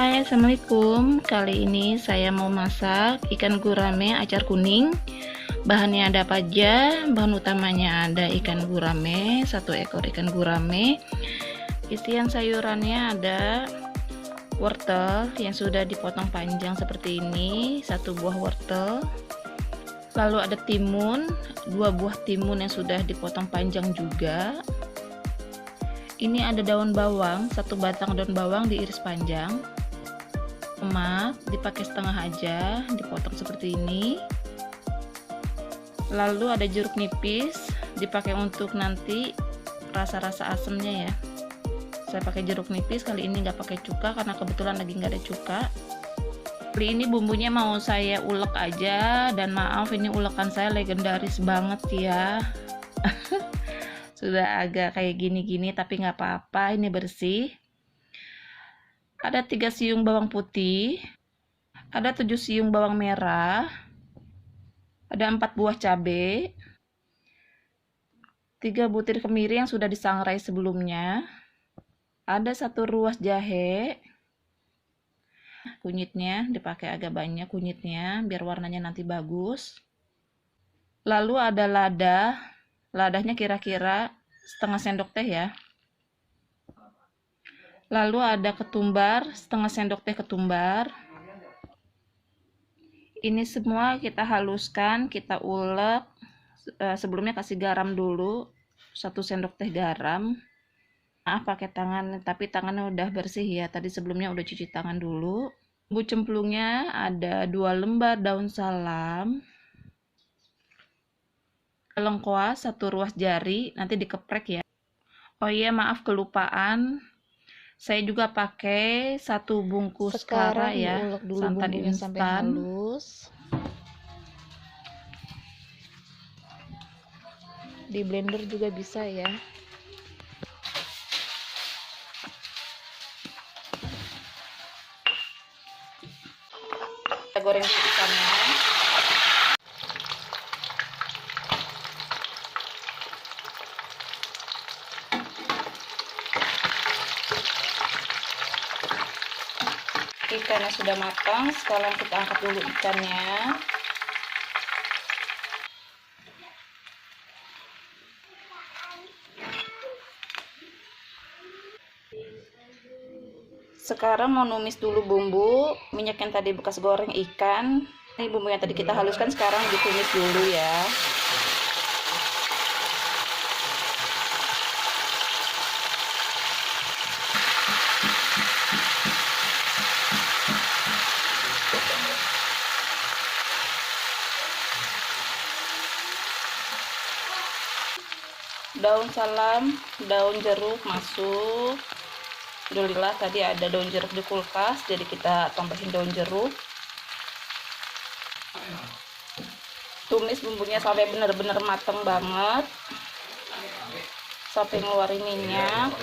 Hai, assalamualaikum. Kali ini saya mau masak ikan gurame acar kuning. Bahannya ada apa aja? Bahan utamanya ada ikan gurame, 1 ekor ikan gurame. Isian sayurannya ada wortel yang sudah dipotong panjang seperti ini, 1 buah wortel. Lalu ada timun, 2 buah timun yang sudah dipotong panjang juga. Ini ada daun bawang, 1 batang daun bawang diiris panjang. Lemak dipakai setengah aja, dipotong seperti ini. Lalu ada jeruk nipis, dipakai untuk nanti rasa-rasa asamnya ya. Saya pakai jeruk nipis, kali ini nggak pakai cuka karena kebetulan lagi nggak ada cuka. Kali ini bumbunya mau saya ulek aja, dan maaf ini ulekan saya legendaris banget ya. Sudah agak kayak gini-gini tapi nggak apa-apa, ini bersih. Ada 3 siung bawang putih, ada 7 siung bawang merah, ada 4 buah cabai, 3 butir kemiri yang sudah disangrai sebelumnya, ada 1 ruas jahe. Kunyitnya dipakai agak banyak kunyitnya biar warnanya nanti bagus. Lalu ada lada, ladanya kira-kira setengah sendok teh ya. Lalu ada ketumbar, setengah sendok teh ketumbar. Ini semua kita haluskan, kita ulek. Sebelumnya kasih garam dulu, 1 sendok teh garam. Maaf pakai tangan, tapi tangannya udah bersih ya. Tadi sebelumnya udah cuci tangan dulu. Bumbu cemplungnya ada 2 lembar daun salam. Lengkuas 1 ruas jari, nanti dikeprek ya. Oh iya, maaf kelupaan. Saya juga pakai 1 bungkus kara ya, santan instan. Sampai halus. Di blender juga bisa ya. Kita goreng ikannya. Ikannya sudah matang, sekarang kita angkat dulu ikannya. Sekarang mau numis dulu bumbu, minyak yang tadi bekas goreng ikan. Ini bumbu yang tadi kita haluskan sekarang ditumis dulu ya. Daun salam, daun jeruk masuk. Alhamdulillah tadi ada daun jeruk di kulkas, jadi kita tambahin daun jeruk. Tumis bumbunya sampai benar-benar mateng banget, sampai ngeluarin minyak.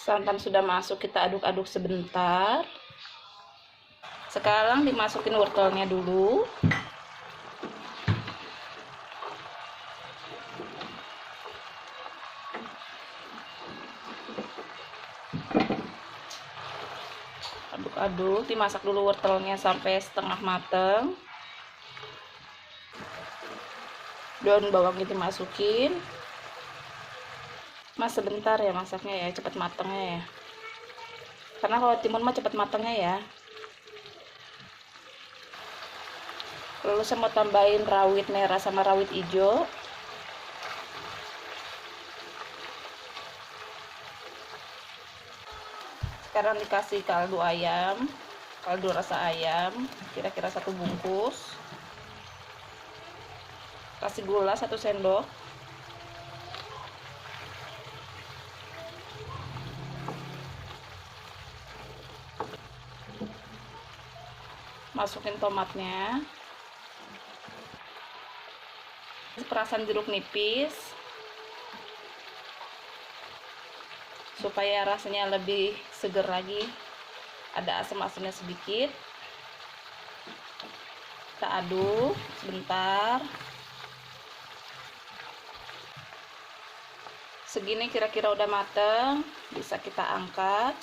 Santan sudah masuk, kita aduk-aduk sebentar. Sekarang dimasukin wortelnya dulu. Aduk-aduk, dimasak dulu wortelnya sampai setengah mateng. Daun bawangnya dimasukin. Mas sebentar ya masaknya ya, cepat matangnya ya. Karena kalau timun mah cepat matangnya ya. Lalu saya mau tambahin rawit merah sama rawit hijau. Sekarang dikasih kaldu ayam, kaldu rasa ayam, kira-kira 1 bungkus. Kasih gula 1 sendok. Masukin tomatnya. perasan jeruk nipis supaya rasanya lebih seger lagi, ada asam-asamnya sedikit. Kita aduk sebentar. Segini kira-kira udah mateng, bisa kita angkat,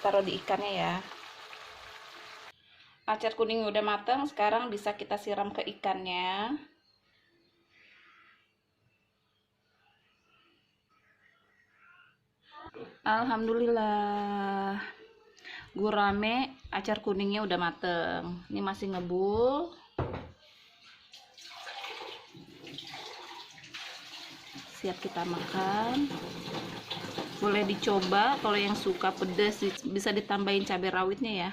taruh di ikannya ya. Acar kuning udah mateng, sekarang bisa kita siram ke ikannya. Alhamdulillah, gurame acar kuningnya udah mateng. Ini masih ngebul. Siap kita makan. Boleh dicoba kalau yang suka pedas, bisa ditambahin cabai rawitnya ya,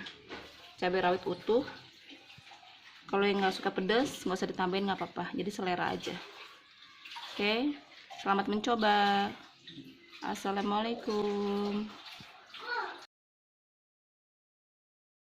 cabai rawit utuh. Kalau yang nggak suka pedas nggak usah ditambahin, nggak apa-apa, jadi selera aja. Oke, selamat mencoba. Assalamualaikum.